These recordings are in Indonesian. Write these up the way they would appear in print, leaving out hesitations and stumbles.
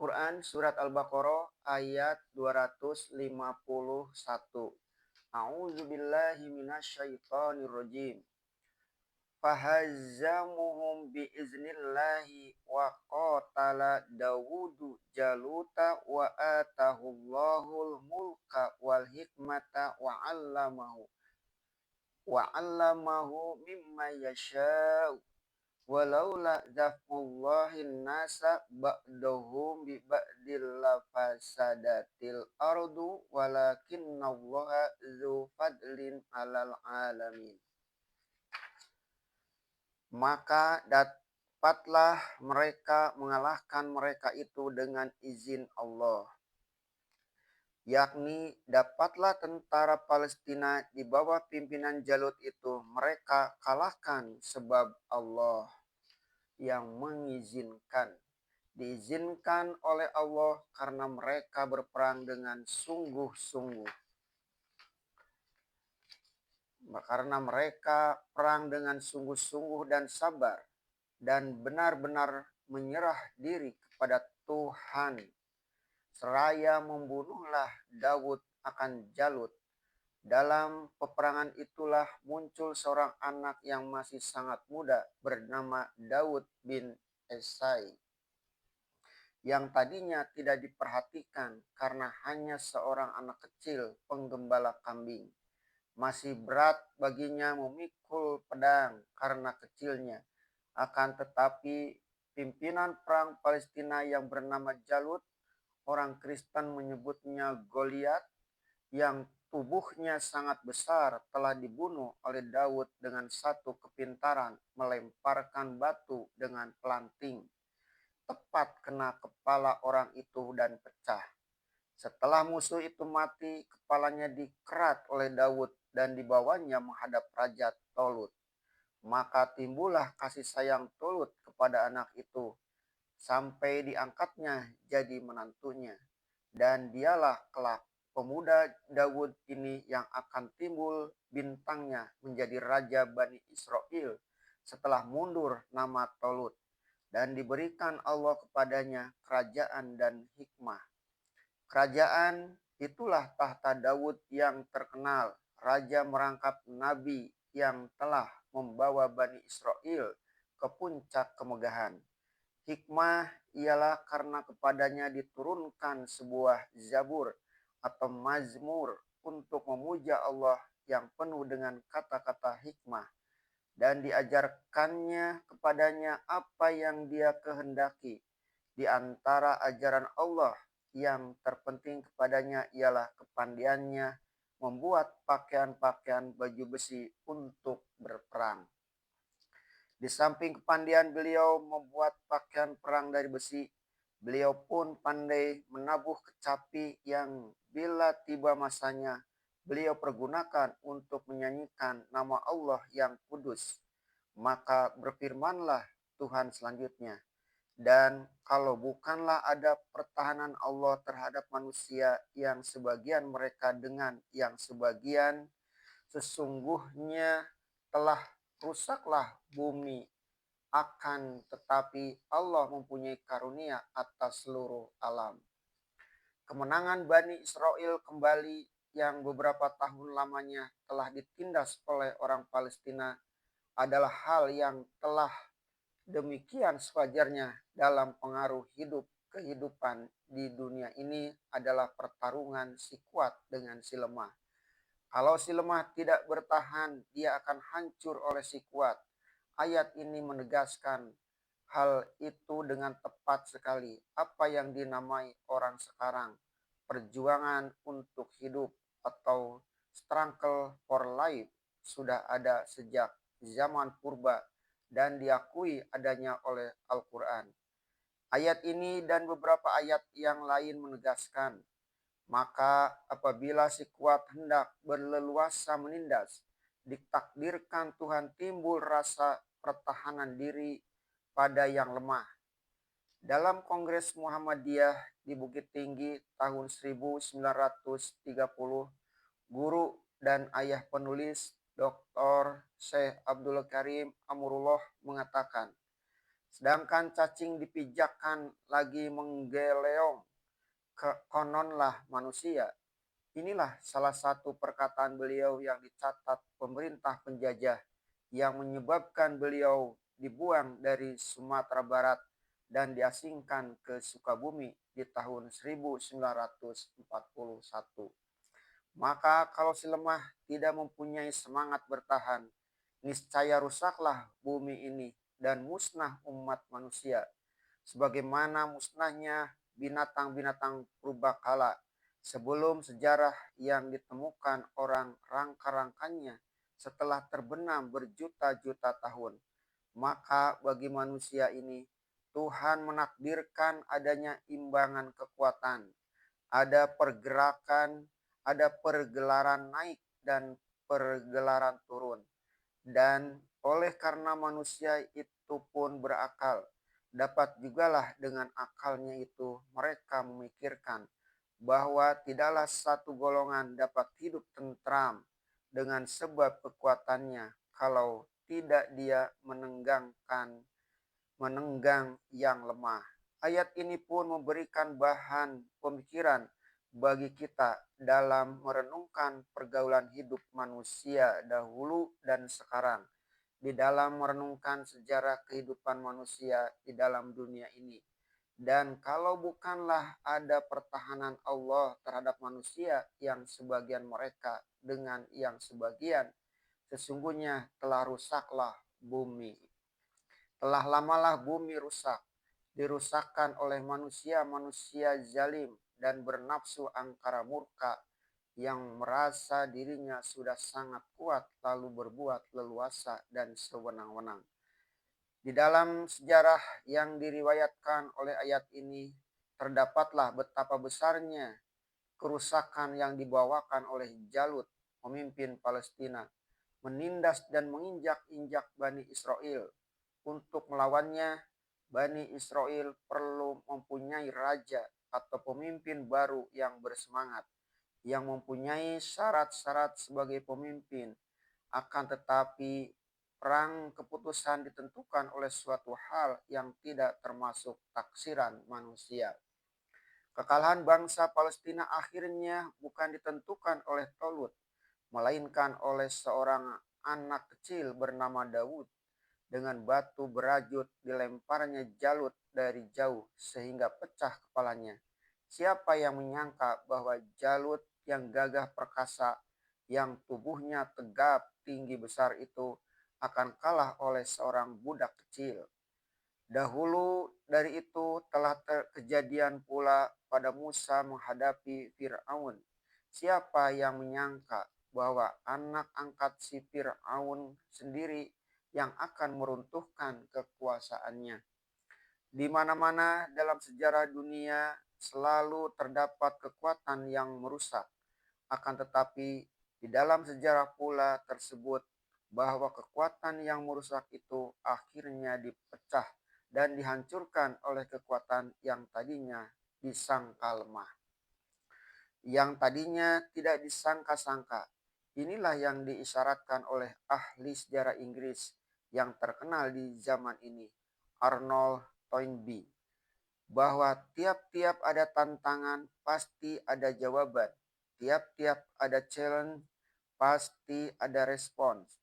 Al-Quran Surat Al-Baqarah ayat 251. A'udzu billahi minasyaitonir rajim. Fahazzamuhum biiznillahi wa qatala Dawudu Jaluta wa atahullahul mulka wal hikmata wa 'allamahu mimma yasha'u. Walaula daf'ullahin nasa ba'dahum bi ba'dil lafasadatil ardu walakinnallaha dzu fadlin 'alal alamin. Maka dapatlah mereka mengalahkan mereka itu dengan izin Allah. Yakni dapatlah tentara Palestina di bawah pimpinan Jalut itu mereka kalahkan sebab Allah yang mengizinkan. Diizinkan oleh Allah karena mereka berperang dengan sungguh-sungguh. Karena mereka perang dengan sungguh-sungguh dan sabar dan benar-benar menyerah diri kepada Tuhan. Seraya membunuhlah Daud akan Jalut. Dalam peperangan itulah muncul seorang anak yang masih sangat muda bernama Daud bin Esai, yang tadinya tidak diperhatikan karena hanya seorang anak kecil penggembala kambing. Masih berat baginya memikul pedang karena kecilnya. Akan tetapi pimpinan perang Palestina yang bernama Jalut, orang Kristen menyebutnya Goliat, yang tubuhnya sangat besar, telah dibunuh oleh Daud dengan satu kepintaran melemparkan batu dengan pelanting tepat kena kepala orang itu dan pecah. Setelah musuh itu mati, kepalanya dikerat oleh Daud dan dibawanya menghadap Raja Tolut. Maka timbullah kasih sayang Tolut kepada anak itu sampai diangkatnya jadi menantunya. Dan dialah kelak pemuda Daud ini yang akan timbul bintangnya menjadi raja Bani Israel setelah mundur nama Tolut. Dan diberikan Allah kepadanya kerajaan dan hikmah. Kerajaan itulah tahta Daud yang terkenal. Raja merangkap nabi yang telah membawa Bani Israel ke puncak kemegahan. Hikmah ialah karena kepadanya diturunkan sebuah zabur atau mazmur untuk memuja Allah yang penuh dengan kata-kata hikmah. Dan diajarkannya kepadanya apa yang dia kehendaki. Di antara ajaran Allah yang terpenting kepadanya ialah kepandiannya membuat pakaian-pakaian baju besi untuk berperang. Di samping kepandian beliau membuat pakaian perang dari besi, beliau pun pandai menabuh kecapi yang bila tiba masanya beliau pergunakan untuk menyanyikan nama Allah yang kudus. Maka berfirmanlah Tuhan selanjutnya, dan kalau bukanlah ada pertahanan Allah terhadap manusia yang sebagian mereka dengan yang sebagian, sesungguhnya telah rusaklah bumi, akan tetapi Allah mempunyai karunia atas seluruh alam. Kemenangan Bani Israel kembali yang beberapa tahun lamanya telah ditindas oleh orang Palestina adalah hal yang telah demikian sewajarnya dalam pengaruh kehidupan di dunia ini adalah pertarungan si kuat dengan si lemah. Kalau si lemah tidak bertahan, dia akan hancur oleh si kuat. Ayat ini menegaskan hal itu dengan tepat sekali. Apa yang dinamai orang sekarang perjuangan untuk hidup atau struggle for life sudah ada sejak zaman purba dan diakui adanya oleh Al-Quran. Ayat ini dan beberapa ayat yang lain menegaskan, maka apabila si kuat hendak berleluasa menindas, ditakdirkan Tuhan timbul rasa pertahanan diri pada yang lemah. Dalam Kongres Muhammadiyah di Bukit Tinggi tahun 1930, guru dan ayah penulis Dr. Syekh Abdul Karim Amrullah mengatakan, Sedangkan cacing dipijakkan lagi menggeleong, kononlah manusia. Inilah salah satu perkataan beliau yang dicatat pemerintah penjajah yang menyebabkan beliau dibuang dari Sumatera Barat dan diasingkan ke Sukabumi di tahun 1941. Maka kalau si lemah tidak mempunyai semangat bertahan, niscaya rusaklah bumi ini dan musnah umat manusia. Sebagaimana musnahnya binatang-binatang purbakala sebelum sejarah yang ditemukan orang rangka-rangkanya setelah terbenam berjuta-juta tahun. Maka bagi manusia ini, Tuhan menakdirkan adanya imbangan kekuatan, ada pergerakan, ada pergelaran naik dan pergelaran turun. Dan oleh karena manusia itu pun berakal, dapat jugalah dengan akalnya itu mereka memikirkan bahwa tidaklah satu golongan dapat hidup tentram dengan sebab kekuatannya kalau tidak dia menenggang yang lemah. Ayat ini pun memberikan bahan pemikiran bagi kita dalam merenungkan pergaulan hidup manusia dahulu dan sekarang, di dalam merenungkan sejarah kehidupan manusia di dalam dunia ini. Dan kalau bukanlah ada pertahanan Allah terhadap manusia yang sebagian mereka dengan yang sebagian, sesungguhnya telah rusaklah bumi. Telah lamalah bumi rusak, dirusakkan oleh manusia-manusia zalim dan bernafsu angkara murka yang merasa dirinya sudah sangat kuat lalu berbuat leluasa dan sewenang-wenang. Di dalam sejarah yang diriwayatkan oleh ayat ini, terdapatlah betapa besarnya kerusakan yang dibawakan oleh Jalut, pemimpin Palestina, menindas dan menginjak-injak Bani Israel. Untuk melawannya, Bani Israel perlu mempunyai raja atau pemimpin baru yang bersemangat, yang mempunyai syarat-syarat sebagai pemimpin. Akan tetapi, perang keputusan ditentukan oleh suatu hal yang tidak termasuk taksiran manusia. Kekalahan bangsa Palestina akhirnya bukan ditentukan oleh Tolut, melainkan oleh seorang anak kecil bernama Daud. Dengan batu berajut dilemparnya Jalut dari jauh sehingga pecah kepalanya. Siapa yang menyangka bahwa Jalut yang gagah perkasa, yang tubuhnya tegap tinggi besar itu akan kalah oleh seorang budak kecil. Dahulu dari itu telah kejadian pula pada Musa menghadapi Fir'aun. Siapa yang menyangka bahwa anak angkat si Fir'aun sendiri yang akan meruntuhkan kekuasaannya. Di mana-mana dalam sejarah dunia selalu terdapat kekuatan yang merusak. Akan tetapi di dalam sejarah pula tersebut bahwa kekuatan yang merusak itu akhirnya dipecah dan dihancurkan oleh kekuatan yang tadinya disangka lemah, yang tadinya tidak disangka-sangka. Inilah yang diisyaratkan oleh ahli sejarah Inggris yang terkenal di zaman ini, Arnold Toynbee, bahwa tiap-tiap ada tantangan pasti ada jawaban, tiap-tiap ada challenge pasti ada respons.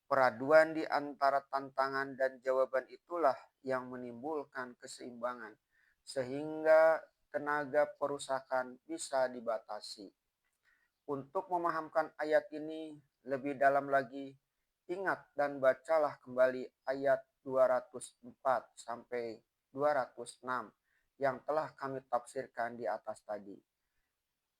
Peraduan di antara tantangan dan jawaban itulah yang menimbulkan keseimbangan, sehingga tenaga perusakan bisa dibatasi. Untuk memahamkan ayat ini lebih dalam lagi, ingat dan bacalah kembali ayat 204 sampai 206 yang telah kami tafsirkan di atas tadi.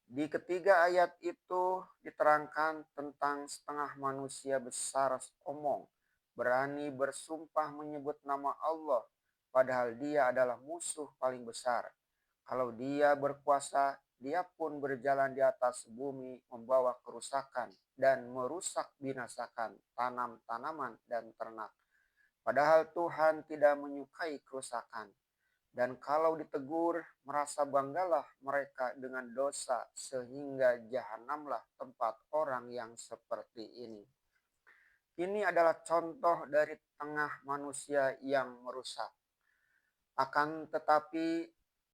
Di ketiga ayat itu diterangkan tentang setengah manusia besar omong, berani bersumpah menyebut nama Allah, padahal dia adalah musuh paling besar. Kalau dia berkuasa, dia pun berjalan di atas bumi membawa kerusakan dan merusak binasakan tanam-tanaman dan ternak. Padahal Tuhan tidak menyukai kerusakan. Dan kalau ditegur, merasa banggalah mereka dengan dosa sehingga jahanamlah tempat orang yang seperti ini. Ini adalah contoh dari tengah manusia yang merusak. Akan tetapi